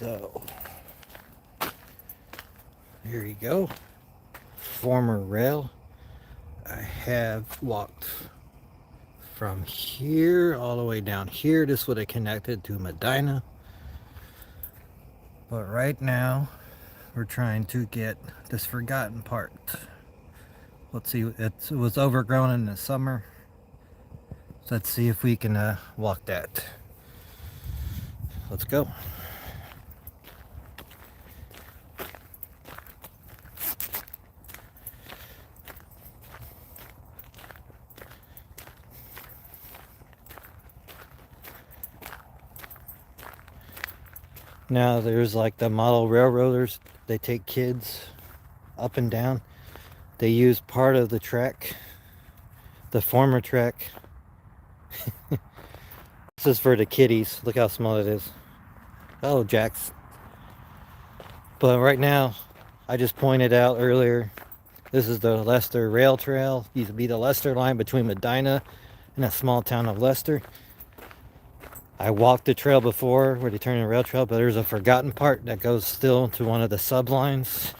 So, here you go. Former rail. I have walked from here all the way down here. This would have connected to Medina. But right now, we're trying to get this forgotten part. Let's see, it was overgrown in the summer. So let's see if we can walk that. Let's go. Now there's like the model railroaders, they take kids up and down. They use part of the track, the former track. This is for the kiddies. Look how small it is. Oh, Jax. But right now, I just pointed out earlier, this is the Lester Rail Trail. Used to be the Lester line between Medina and that small town of Lester. I walked the trail before where they turn in the rail trail, but there's a forgotten part that goes still to one of the sublines.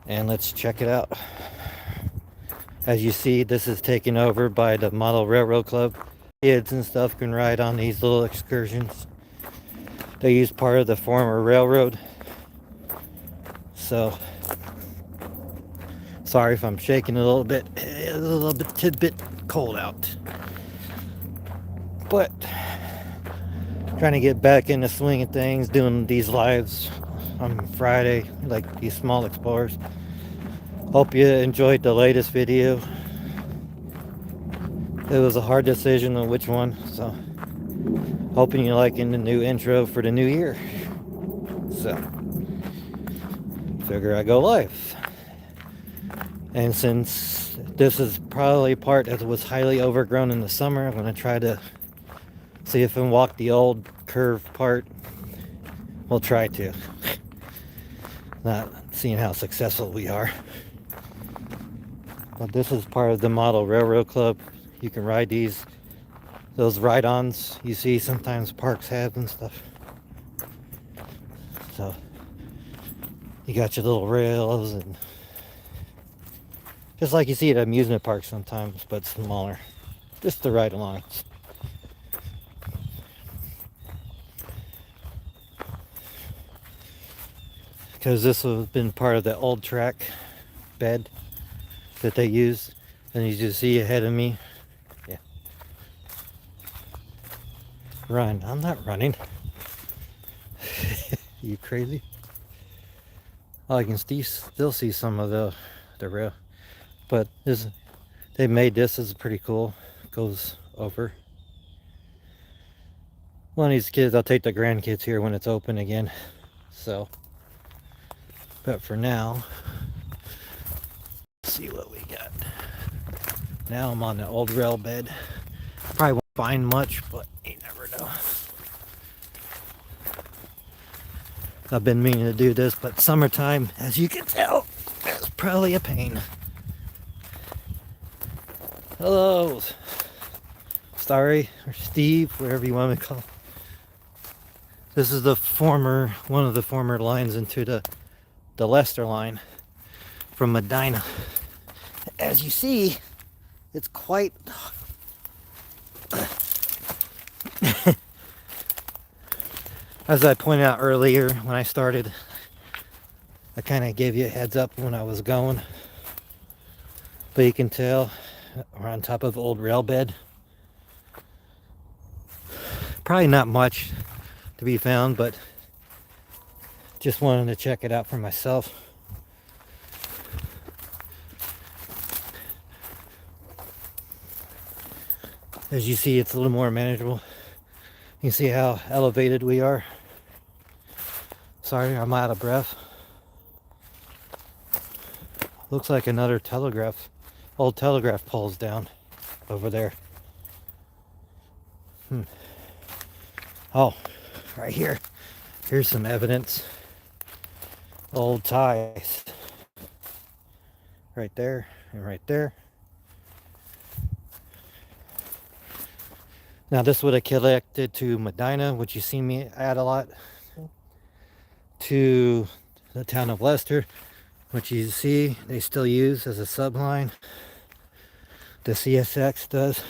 And let's check it out. As you see, this is taken over by the Model Railroad Club. Kids and stuff can ride on these little excursions. They use part of the former railroad. So, sorry if I'm shaking a little bit. It's a little bit tidbit cold out. But trying to get back in the swing of things, doing these lives on Friday, like these small explorers. Hope you enjoyed the latest video. It was a hard decision on which one, so hoping you're liking the new intro for the new year. So, figure I go live. And since this is probably part that was highly overgrown in the summer, I'm going to try to see if I can walk the old curved part. We'll try to. Not seeing how successful we are. But this is part of the Model Railroad Club. You can ride those ride-ons you see sometimes parks have and stuff. So you got your little rails, and just like you see at amusement parks sometimes, but smaller, just to ride along. Because this would have been part of the old track bed that they used. And you just see ahead of me. Yeah. Run. I'm not running. You crazy? Oh, I can still see some of the rail. But they made this is pretty cool. It goes over. One of these kids, I'll take the grandkids here when it's open again. So, but for now, let's see what we got. Now I'm on the old rail bed. Probably won't find much, but you never know. I've been meaning to do this, but summertime, as you can tell, is probably a pain. Hello, Starry, or Steve, whatever you want to call. This is one of the former lines into the Lester line from Medina. As you see, it's quite as I pointed out earlier when I started, I kind of gave you a heads up when I was going, but you can tell we're on top of old rail bed. Probably not much to be found, but just wanted to check it out for myself. As you see, it's a little more manageable. You can see how elevated we are. Sorry, I'm out of breath. Looks like another old telegraph pole's down over there. Oh, right here. Here's some evidence. Old ties. Right there and right there. Now this would have connected to Medina, which you see me add a lot, to the town of Lester, which you see they still use as a subline. The CSX does.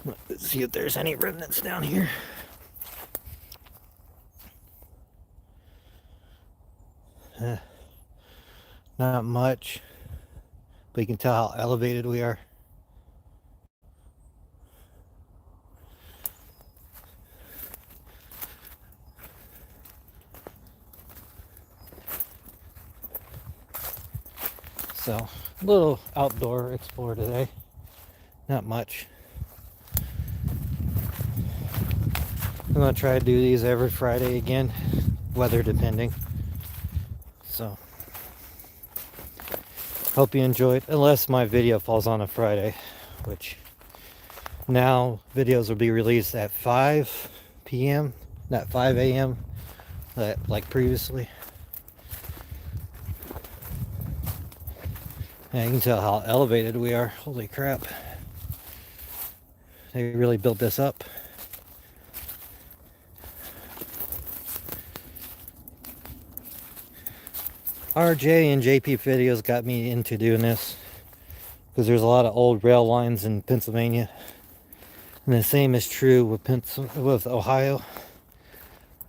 Let's see if there's any remnants down here. Not much, but you can tell how elevated we are. So, a little outdoor explore today. Not much. I'm going to try to do these every Friday again, weather depending. So, hope you enjoyed, unless my video falls on a Friday, which now videos will be released at 5 p.m., not 5 a.m. like previously. And you can tell how elevated we are. Holy crap. They really built this up. RJ and JP videos got me into doing this because there's a lot of old rail lines in Pennsylvania. And the same is true with Ohio.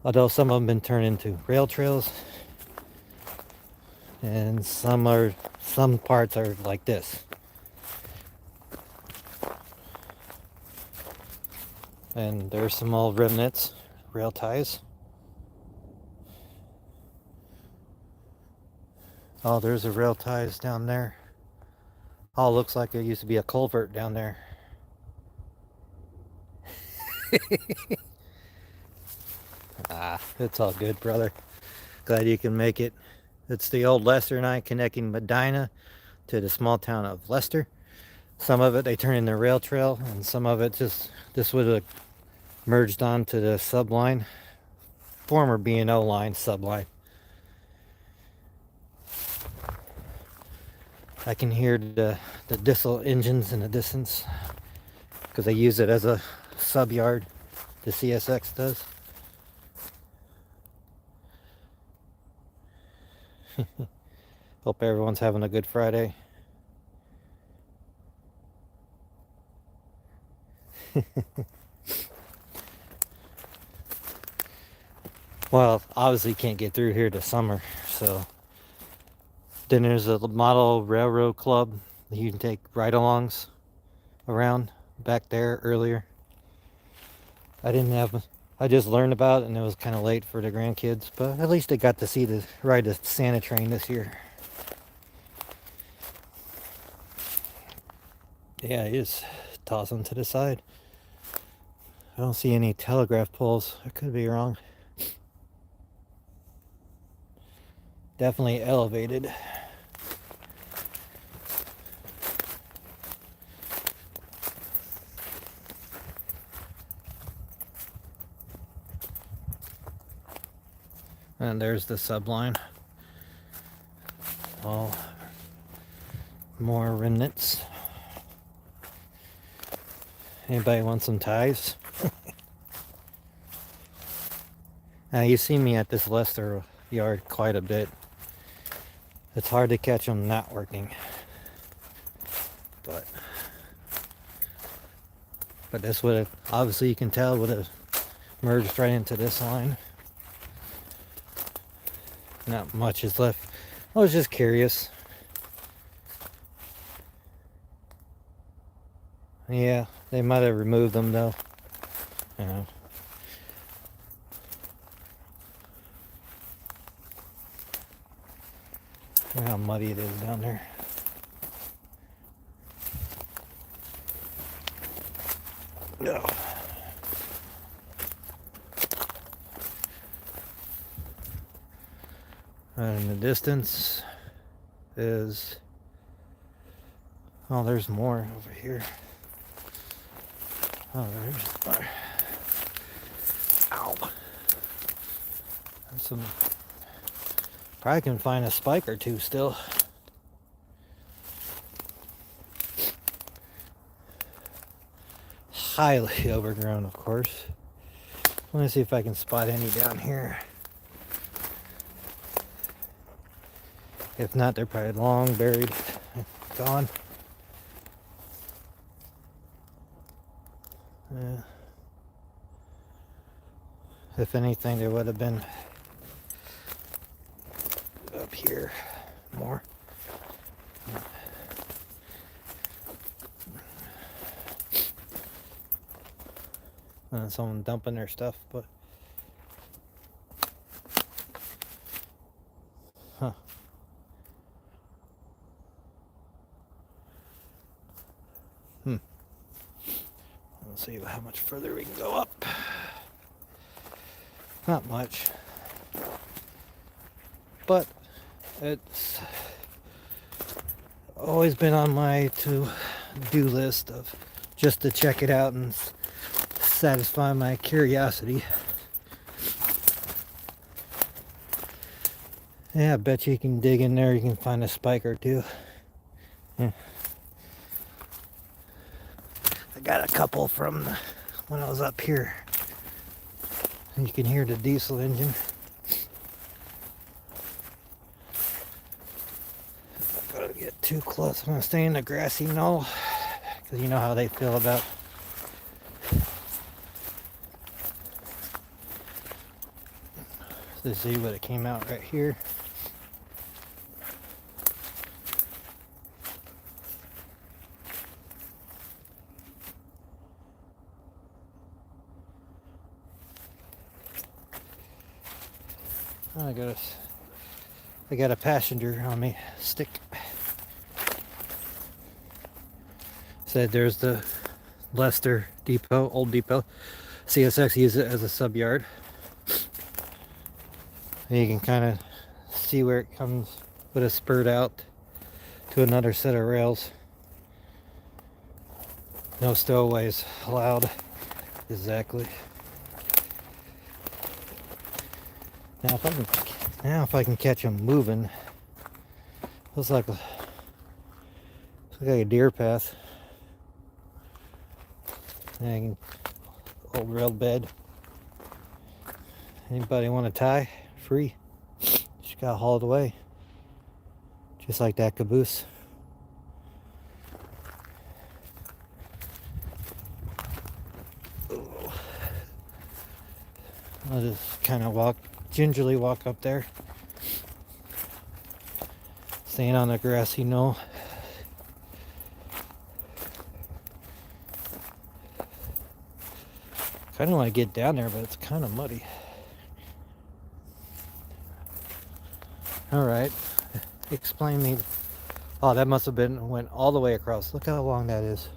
Although some of them have been turned into rail trails. And some parts are like this. And there's some old remnants, rail ties. Oh, there's a rail ties down there. Oh, looks like it used to be a culvert down there. It's all good, brother. Glad you can make it. It's the old Lester and I connecting Medina to the small town of Lester. Some of it they turn into rail trail, and some of it this would have merged onto the subline, former B&O line subline. I can hear the diesel engines in the distance because they use it as a sub yard. The CSX does. Hope everyone's having a good Friday. Well, obviously can't get through here this summer, so then there's a model railroad club that you can take ride-alongs around back there earlier. I just learned about it and it was kind of late for the grandkids, but at least they got to ride the Santa train this year. Yeah, it is tossing to the side. I don't see any telegraph poles. I could be wrong. Definitely elevated. And there's the subline. All more remnants. Anybody want some ties? Now you see me at this Lester yard quite a bit. It's hard to catch them not working. But this would have, obviously you can tell, would have merged right into this line. Not much is left. I was just curious. Yeah, they might have removed them though. You know. Look how muddy it is down there. No. And in the distance is, oh, there's more over here. Oh, there's, ow. There's some, probably can find a spike or two still. highly overgrown, of course. Let me see if I can spot any down here. If not, they're probably long buried, gone. If anything, there would have been up here more. Someone dumping their stuff, but let's see how much further we can go up. Not much, but it's always been on my to-do list of just to check it out and satisfy my curiosity. Yeah, I bet you can dig in there, you can find a spike or two. Yeah. I got a couple from when I was up here. And you can hear the diesel engine. I'm not gonna get too close. I'm gonna stay in the grassy knoll, because you know how they feel about to see what it came out right here. I got a passenger on me stick. Said there's the Lester depot, old depot. CSX used it as a sub yard. And you can kind of see where it comes with a spurt out to another set of rails. No stowaways allowed. Exactly. Now if I can catch them moving, looks like a deer path. And old rail bed. Anybody want to tie? Free. Just got hauled away. Just like that caboose. I'll just kind of gingerly walk up there. Staying on the grassy knoll. I don't want to get down there, but it's kind of muddy. All right, explain me. Oh, that must have went all the way across. Look how long that is.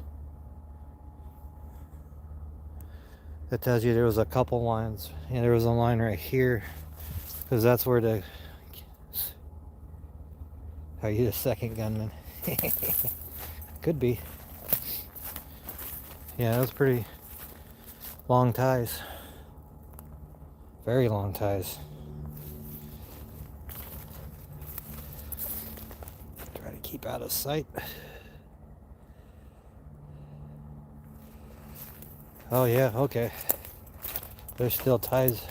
That tells you there was a couple lines. And there was a line right here, because that's where the... Are you the second gunman? Could be. Yeah, that was pretty long ties. Very long ties. Try to keep out of sight. Oh yeah, okay. There's still ties.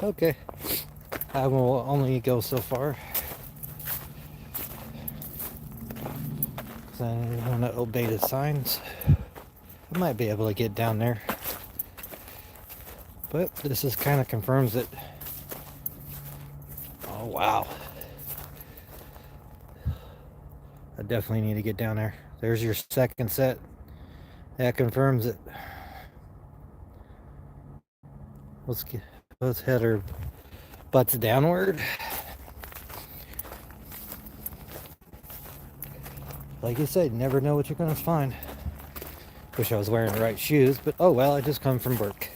Okay. I will only go so far. Because I want to obey the signs. I might be able to get down there. But this just kind of confirms it. Oh wow. I definitely need to get down there. There's your second set. That confirms it. Let's head our butts downward. Like you said, never know what you're gonna find. Wish I was wearing the right shoes, but oh well, I just come from Burke.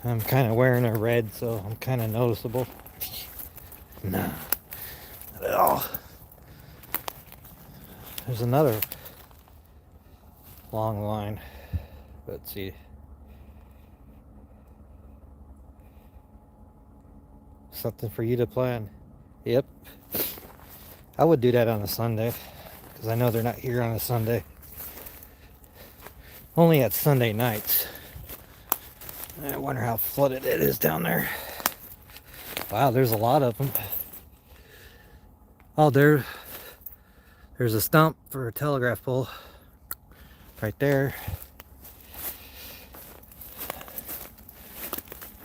I'm kind of wearing a red, so I'm kind of noticeable. No, not at all. There's another long line. Let's see. Something for you to plan. Yep. I would do that on a Sunday, because I know they're not here on a Sunday. Only at Sunday nights. I wonder how flooded it is down there. Wow, there's a lot of them. Oh, there's a stump for a telegraph pole right there.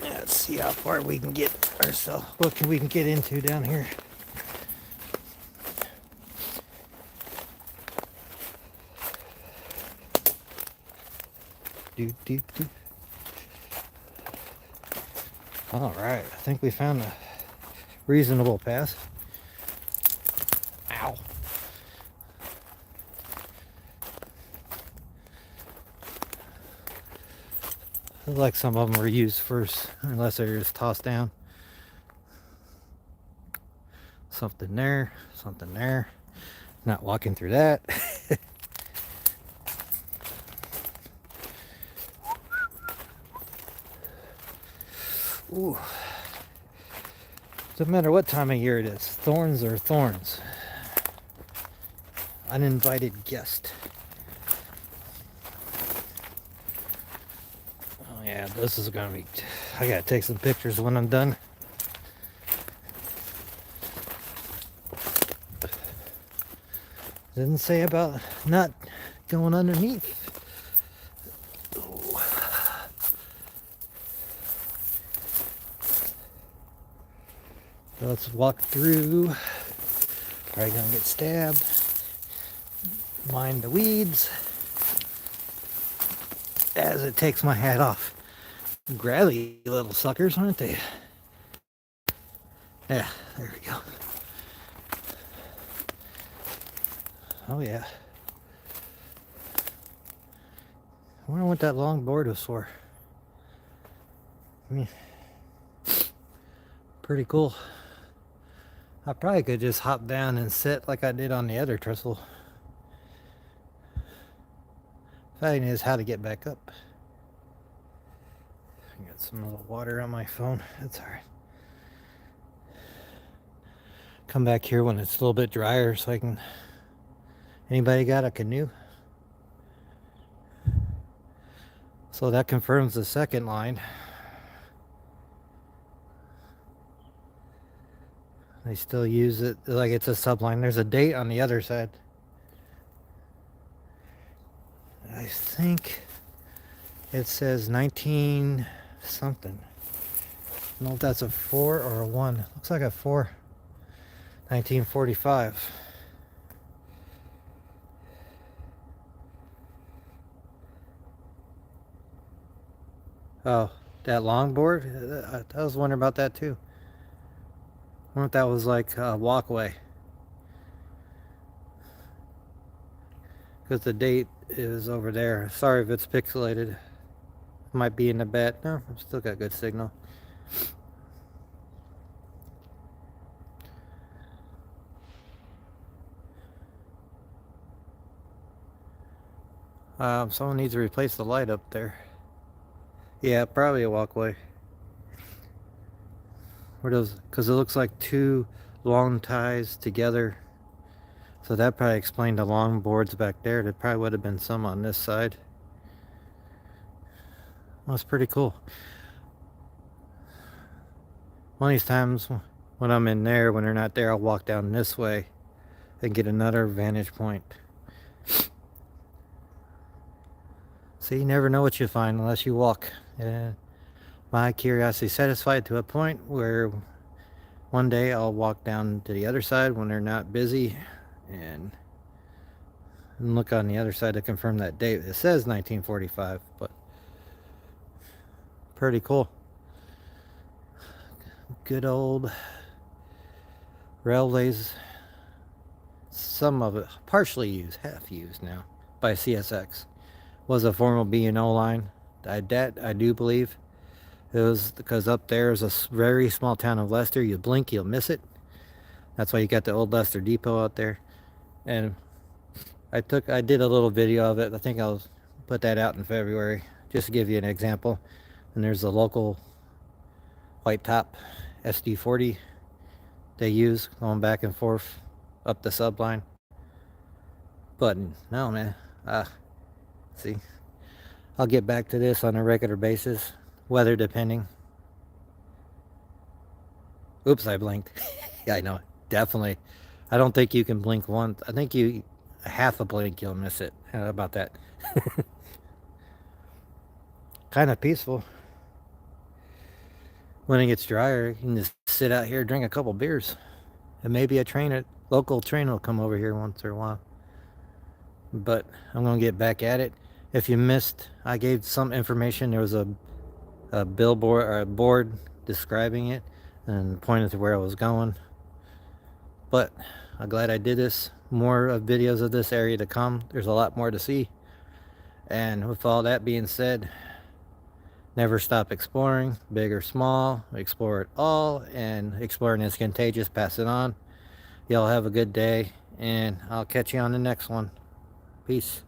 Let's see how far we can get ourselves. What can we get into down here? Do. All right, I think we found a reasonable path. Ow. Looks like some of them were used first, unless they're just tossed down. Something there, something there. Not walking through that. Ooh. Doesn't matter what time of year it is, thorns are thorns. Uninvited guest. Oh yeah, this is gonna be, I gotta take some pictures when I'm done. Didn't say about not going underneath. Let's walk through. Probably gonna get stabbed. Mind the weeds. As it takes my hat off. Grabby little suckers, aren't they? Yeah, there we go. Oh yeah. I wonder what that long board was for. I mean, pretty cool. I probably could just hop down and sit like I did on the other trestle. Fighting is how to get back up. I got some little water on my phone. That's alright. Come back here when it's a little bit drier so I can... Anybody got a canoe? So that confirms the second line. They still use it like it's a subline. There's a date on the other side. I think it says 19 something. I don't know if that's a 4 or a 1. Looks like a 4. 1945. Oh, that longboard? I was wondering about that too. I wonder if that was like a walkway. Because the date is over there. Sorry if it's pixelated. Might be in the bed. No, I've still got good signal. Someone needs to replace the light up there. Yeah, probably a walkway. Where those? Because it looks like two long ties together. So that probably explained the long boards back there. There probably would have been some on this side. Well, that's pretty cool. One of these times when I'm in there, when they're not there, I'll walk down this way and get another vantage point. So you never know what you find unless you walk. My curiosity satisfied to a point where one day I'll walk down to the other side when they're not busy and look on the other side to confirm that date. It says 1945, but pretty cool. Good old railways. Some of it partially used, half used now by CSX. Was a former B&O line. I do believe. It was because up there is a very small town of Lester. You blink, you'll miss it. That's why you got the old Lester Depot out there. And I did a little video of it. I think I'll put that out in February, just to give you an example. And there's a local white top SD40 they use going back and forth up the subline. But no, man. See, I'll get back to this on a regular basis, weather depending. Oops, I blinked. Yeah, I know. Definitely. I don't think you can blink once. I think you half a blink you'll miss it. How about that? Kind of peaceful. When it gets drier, you can just sit out here, drink a couple beers, and maybe a local train will come over here once in a while. But I'm gonna get back at it. If you missed, I gave some information. There was a billboard or a board describing it and pointed to where I was going. But I'm glad I did this. More of videos of this area to come. There's a lot more to see. And with all that being said, never stop exploring, big or small. Explore it all, and exploring is contagious. Pass it on. Y'all have a good day, and I'll catch you on the next one. Peace.